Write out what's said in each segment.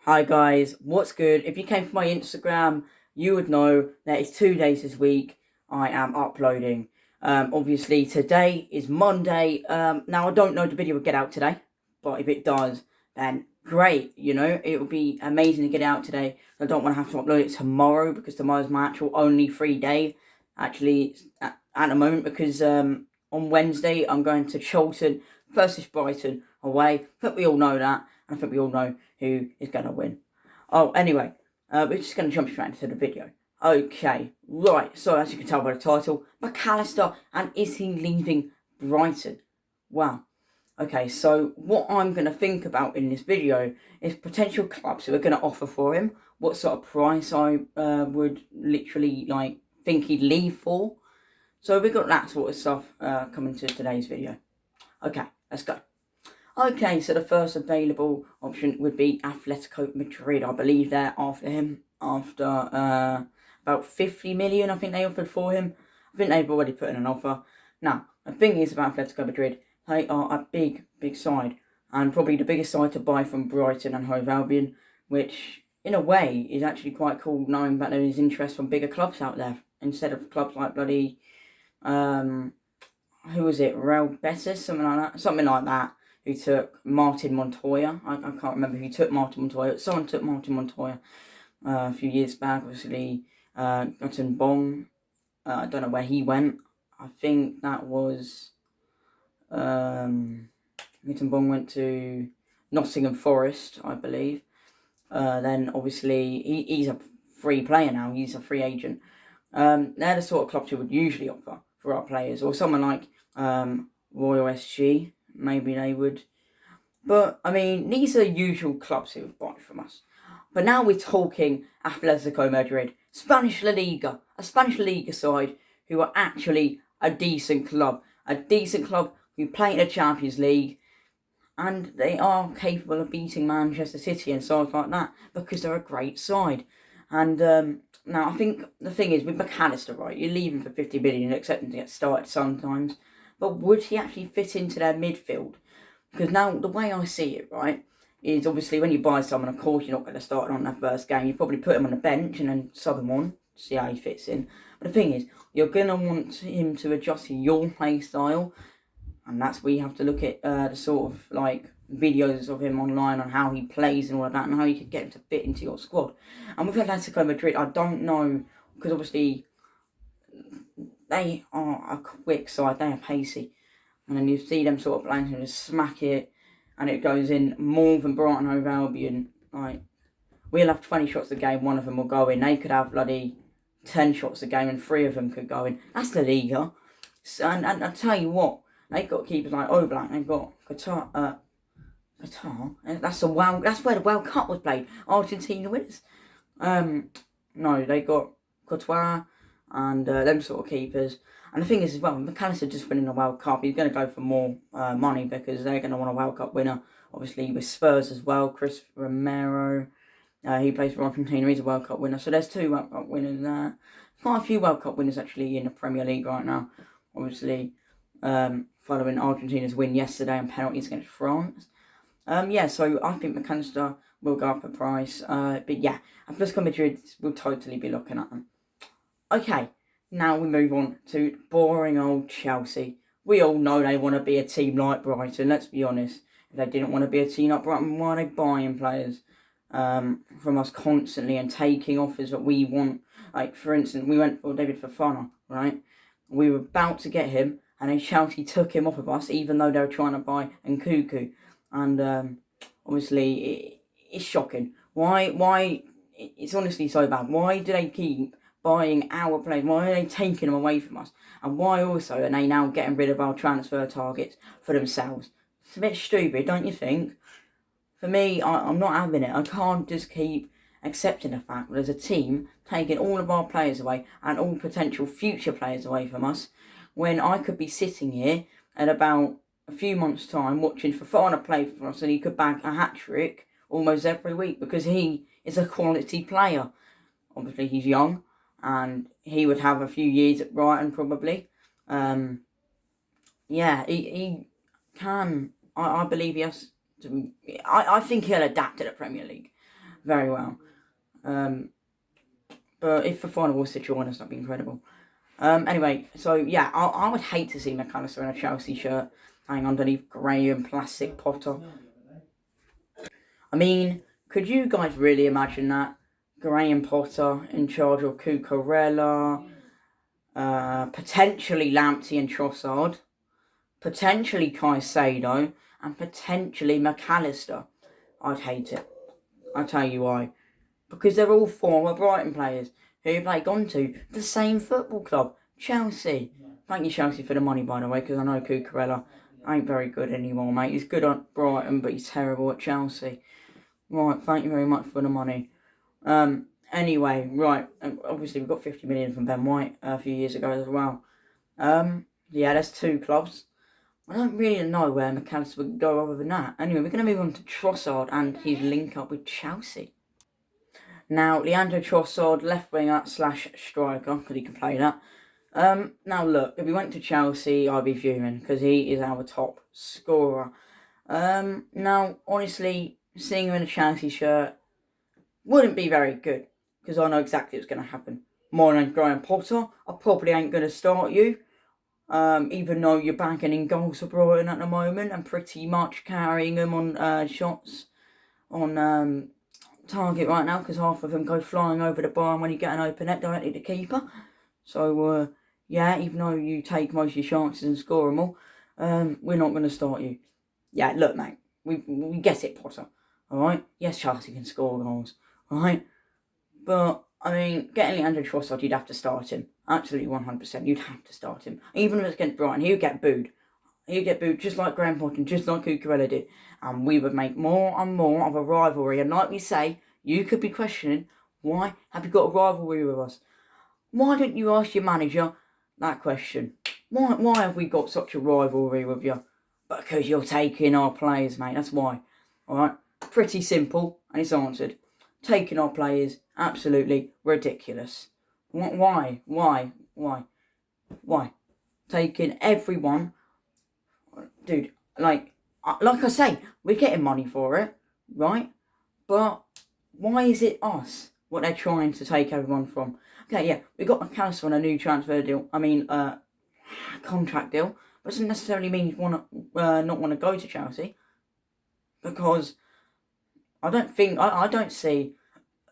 Hi guys, what's good? If you came from my Instagram, you would know that it's 2 days this week I am uploading. Obviously today is Monday. Now I don't know if the video will get out today, but if it does, then great. It would be amazing to get it out today. I don't want to have to upload it tomorrow because tomorrow's my actual only free day, actually at the moment, because on Wednesday I'm going to Charlton versus Brighton away. But we all know that. I think we all know who is going to win. Oh, anyway, we're just going to jump straight into the video. Okay, right, so as you can tell by the title, Mcallister, and is he leaving Brighton? Wow. Okay, so what I'm going to think about in this video is potential clubs who are going to offer for him, what sort of price I would literally think he'd leave for. So we've got that sort of stuff coming to today's video. Okay, let's go. Okay, so the first available option would be Atletico Madrid. I believe they're after him after about 50 million. I think they offered for him. I think they've already put in an offer. Now, the thing is about Atletico Madrid, they are a big side, and probably the biggest side to buy from Brighton and Hove Albion, which in a way is actually quite cool, knowing that there is interest from bigger clubs out there instead of clubs like bloody who was it, Real Betis, something like that. Who took Martin Montoya. I can't remember who took Martin Montoya. Someone took Martin Montoya a few years back. Obviously, Gutton Bong. I don't know where he went. I think that was... Gutton Bong went to Nottingham Forest, I believe. Then, obviously, he's a free player now. He's a free agent. They're the sort of clubs who would usually offer for our players. Or someone like Royal SG. Maybe they would. But, I mean, these are usual clubs who buy from us. But now we're talking Atletico Madrid, Spanish La Liga, a Spanish La Liga side who are actually a decent club. A decent club who play in the Champions League. And they are capable of beating Manchester City and sides like that because they're a great side. And now I think the thing is with Mcallister, right? You leave him for 50 million, accepting to get started sometimes. But would he actually fit into their midfield? Because now, the way I see it, right, is obviously when you buy someone, of course, you're not going to start on that first game. You probably put him on the bench and then sub him on, see how he fits in. But the thing is, you're going to want him to adjust to your play style. And that's where you have to look at the sort of, videos of him online on how he plays and all of that, and how you can get him to fit into your squad. And with Atletico Madrid, I don't know, because obviously they are a quick side, they are pacey. And then you see them sort of playing and just smack it, and it goes in more than Brighton Hove Albion. We'll have 20 shots a game, one of them will go in. They could have bloody 10 shots a game, and 3 of them could go in. That's the Liga. So, and I tell you what, they've got keepers like Oblak, they've got Qatar. That's where the World Cup was played. Argentina winners. No, they got Courtois and them sort of keepers. And the thing is as well, Mcallister just winning the World Cup, he's going to go for more money because they're going to want a World Cup winner. Obviously with Spurs as well, Chris Romero, he plays for Argentina, he's a World Cup winner. So there's 2 World Cup winners there. Quite a few World Cup winners actually in the Premier League right now. Obviously, following Argentina's win yesterday and penalties against France. So I think Mcallister will go up a price. But yeah, Atletico Madrid will totally be looking at them. Okay, now we move on to boring old Chelsea. We all know they want to be a team like Brighton, let's be honest. If they didn't want to be a team like Brighton, why are they buying players from us constantly and taking offers that we want? Like, for instance, we went for David Fofana, right? We were about to get him, and then Chelsea took him off of us, even though they were trying to buy Nkunku. And obviously, it's shocking. Why? It's honestly so bad. Why do they keep buying our players? Why are they taking them away from us? And why also are they now getting rid of our transfer targets for themselves? It's a bit stupid, don't you think? For me, I'm not having it. I can't just keep accepting the fact that there's a team taking all of our players away and all potential future players away from us, when I could be sitting here at about a few months' time watching Fofana play for us, and he could bag a hat-trick almost every week because he is a quality player. Obviously, he's young, and he would have a few years at Brighton probably. He can. I believe he has to. I think he'll adapt to the Premier League. very well. But if the final was to join us, that'd be incredible. Anyway, so yeah, I would hate to see Mcallister in a Chelsea shirt hanging underneath Graham Plastic Potter. I mean, could you guys really imagine that? Graham Potter in charge of Cucurella, potentially Lamptey and Trossard, potentially Caicedo, and potentially Mcallister. I'd hate it. I'll tell you why. Because they're all former Brighton players who they've gone to the same football club, Chelsea. Thank you, Chelsea, for the money, by the way, because I know Cucurella ain't very good anymore, mate. He's good at Brighton, but he's terrible at Chelsea. Right, thank you very much for the money. Anyway, right, obviously we got 50 million from Ben White a few years ago as well. Yeah, there's 2 clubs. I don't really know where Mcallister would go other than that. Anyway, we're going to move on to Trossard and his link up with Chelsea. Now, Leandro Trossard, left winger / striker, because he can play that. Now look, if he went to Chelsea, I'd be fuming, because he is our top scorer. Now, honestly, seeing him in a Chelsea shirt wouldn't be very good, because I know exactly what's going to happen. My name's Graham Potter, I probably ain't going to start you, even though you're banging in goals for Brighton at the moment, and pretty much carrying them on shots on target right now, because half of them go flying over the bar when you get an open net directly to keeper. So, yeah, even though you take most of your chances and score them all, we're not going to start you. Yeah, look, mate, we get it, Potter, alright? Yes, Chelsea can score goals, alright? But, I mean, getting Leandro Trossard, you'd have to start him. Absolutely 100%, you'd have to start him. Even if it's against Brighton, he would get booed. He would get booed just like Graham Potter, just like Cucurella did. And we would make more and more of a rivalry. And like we say, you could be questioning, why have you got a rivalry with us? Why don't you ask your manager that question? Why have we got such a rivalry with you? Because you're taking our players, mate. That's why. Alright? Pretty simple, and it's answered. Taking our players, absolutely ridiculous. Why? Taking everyone. Dude, like I say, we're getting money for it, right? But why is it us, what they're trying to take everyone from? Okay, yeah, we got Mcallister on a new transfer deal. Contract deal. But doesn't necessarily mean you want to not want to go to Chelsea, because I don't see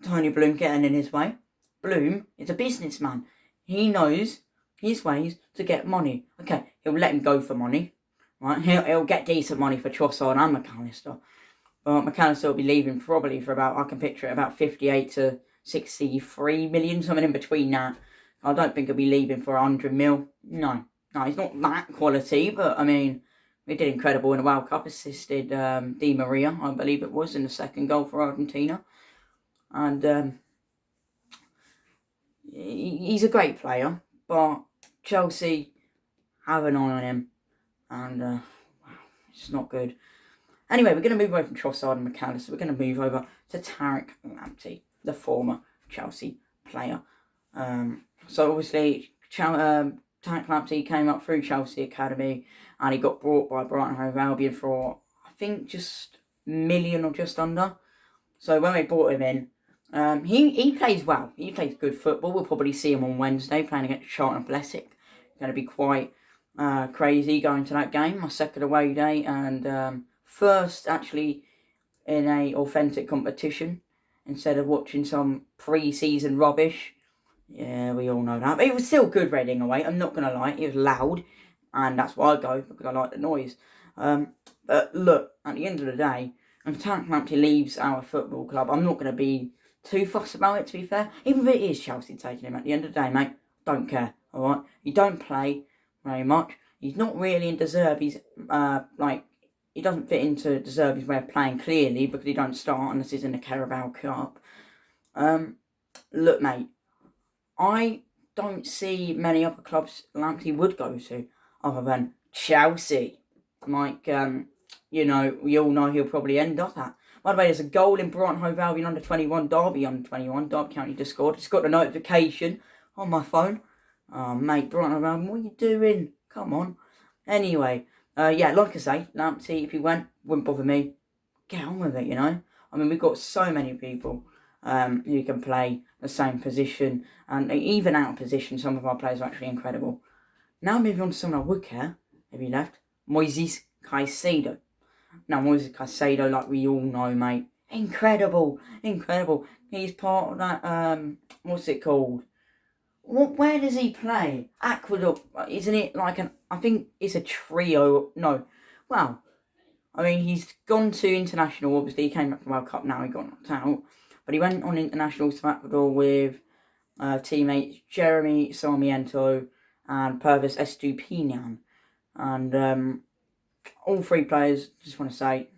Tony Bloom getting in his way. Bloom is a businessman. He knows his ways to get money. Okay, he'll let him go for money, right? He'll get decent money for Trossard and Mcallister. But Mcallister will be leaving probably for about, I can picture it, about 58 to 63 million, something in between that. I don't think he'll be leaving for 100 mil. No, he's not that quality, but I mean, he did incredible in the World Cup, assisted Di Maria, I believe it was, in the second goal for Argentina. And he's a great player, but Chelsea have an eye on him, and it's not good. Anyway, we're going to move away from Trossard and Mcallister. We're going to move over to Tariq Lamptey, the former Chelsea player. So obviously, Tariq Lamptey came up through Chelsea Academy, and he got brought by Brighton Hove Albion for, I think, just $1 million or just under. So when we brought him in, he plays well. He plays good football. We'll probably see him on Wednesday playing against Charlton Blessing. Going to be quite crazy going to that game, my second away day, and first actually in a authentic competition instead of watching some pre-season rubbish. Yeah, we all know that. But it was still good Reading away, I'm not going to lie. It was loud, and that's why I go, because I like the noise. But look, at the end of the day, when Tariq Lamptey leaves our football club, I'm not going to be too fussed about it, to be fair. Even if it is Chelsea taking him, at the end of the day, mate, don't care, alright? He don't play very much. He's not really in De Zerbi's, he doesn't fit into De Zerbi's way of playing, clearly, because he don't start unless he's in the Carabao Cup. Look, mate, I don't see many other clubs Lamptey would go to other than Chelsea. Like, we all know he'll probably end up at. By the way, there's a goal in Brighton Hove Albion under 21, Derby under 21. Derby County just scored. Just got the notification on my phone. Oh, mate, Brighton Hove Albion, what are you doing? Come on. Anyway, like I say, Lamptey, if he wouldn't bother me. Get on with it, I mean, we've got so many people who can play the same position, and even out of position, some of our players are actually incredible. Now moving on to someone I would care if he left, Moises Caicedo. Now, Moises Caicedo, like we all know, mate, incredible. He's part of that, what's it called? Where does he play? Aqueduct, isn't it like I think it's a trio, no. Well, I mean, he's gone to international, obviously, he came back from World Cup now, he got knocked out. But he went on international to Ecuador with teammates Jeremy Sarmiento and Pervis Estupinian. And all three players, just want to say,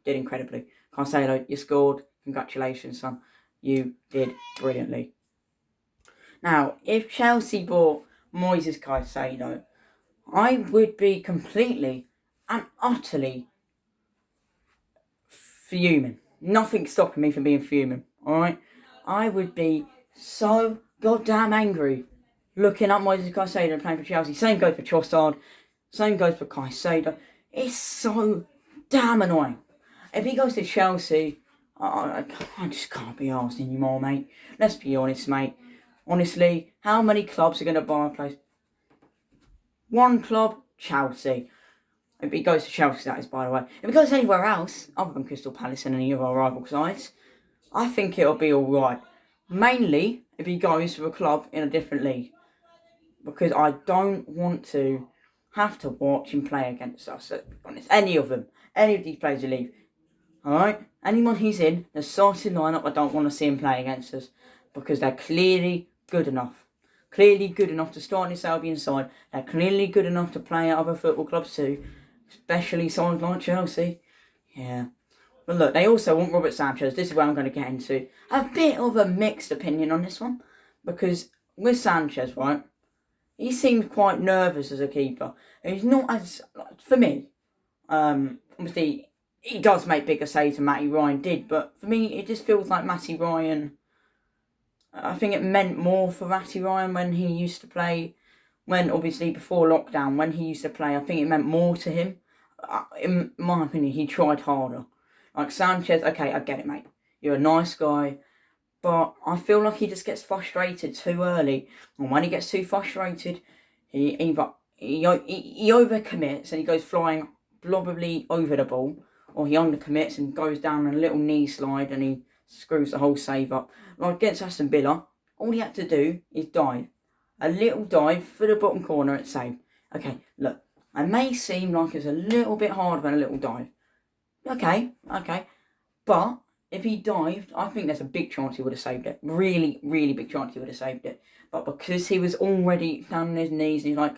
did incredibly. Caicedo, you scored. Congratulations, son. You did brilliantly. Now, if Chelsea bought Moises Caicedo, I would be completely and utterly fuming. Nothing stopping me from being fuming, alright? I would be so goddamn angry looking at Moises Caicedo and playing for Chelsea. Same goes for Trossard. Same goes for Caicedo. It's so damn annoying. If he goes to Chelsea, I just can't be arsed anymore, mate. Let's be honest, mate. Honestly, how many clubs are going to buy a place? One club, Chelsea. If he goes to Chelsea, that is, by the way. If he goes anywhere else, other than Crystal Palace and any of our rival sides, I think it'll be alright. Mainly, if he goes to a club in a different league. Because I don't want to have to watch him play against us. To be honest, any of them. Any of these players who leave. Alright? Anyone who's in the starting lineup, I don't want to see him play against us. Because they're clearly good enough. Clearly good enough to start in this Albion side. They're clearly good enough to play at other football clubs too. Especially sides like Chelsea. Yeah. But look, they also want Robert Sanchez. This is where I'm going to get into a bit of a mixed opinion on this one. Because with Sanchez, right, he seems quite nervous as a keeper. He's not as, for me, obviously, he does make bigger saves than Matty Ryan did. But for me, it just feels like Matty Ryan, I think it meant more for Matty Ryan when he used to play, when obviously before lockdown, when he used to play, I think it meant more to him. In my opinion, he tried harder. Like Sanchez, okay, I get it, mate. You're a nice guy. But I feel like he just gets frustrated too early. And when he gets too frustrated, he overcommits and he goes flying probably over the ball. Or he undercommits and goes down a little knee slide and he screws the whole save up. Like against Aston Villa, all he had to do is dive. A little dive for the bottom corner at save. Okay, look. It may seem like it's a little bit harder than a little dive. Okay. But if he dived, I think there's a big chance he would have saved it. Really, really big chance he would have saved it. But because he was already down on his knees, and he's like,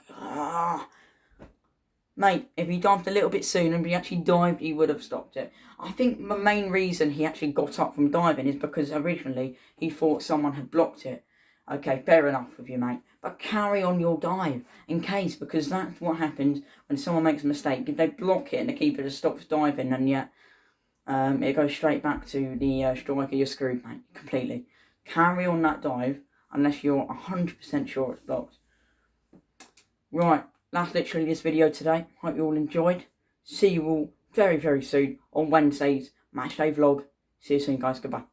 mate, if he dived a little bit sooner and he actually dived, he would have stopped it. I think the main reason he actually got up from diving is because originally he thought someone had blocked it. Okay, fair enough with you, mate. But carry on your dive in case, because that's what happens when someone makes a mistake. If they block it and the keeper just stops diving, and yet it goes straight back to the striker, you're screwed, mate, completely. Carry on that dive unless you're 100% sure it's blocked. Right, that's literally this video today. Hope you all enjoyed. See you all very, very soon on Wednesday's Matchday vlog. See you soon, guys. Goodbye.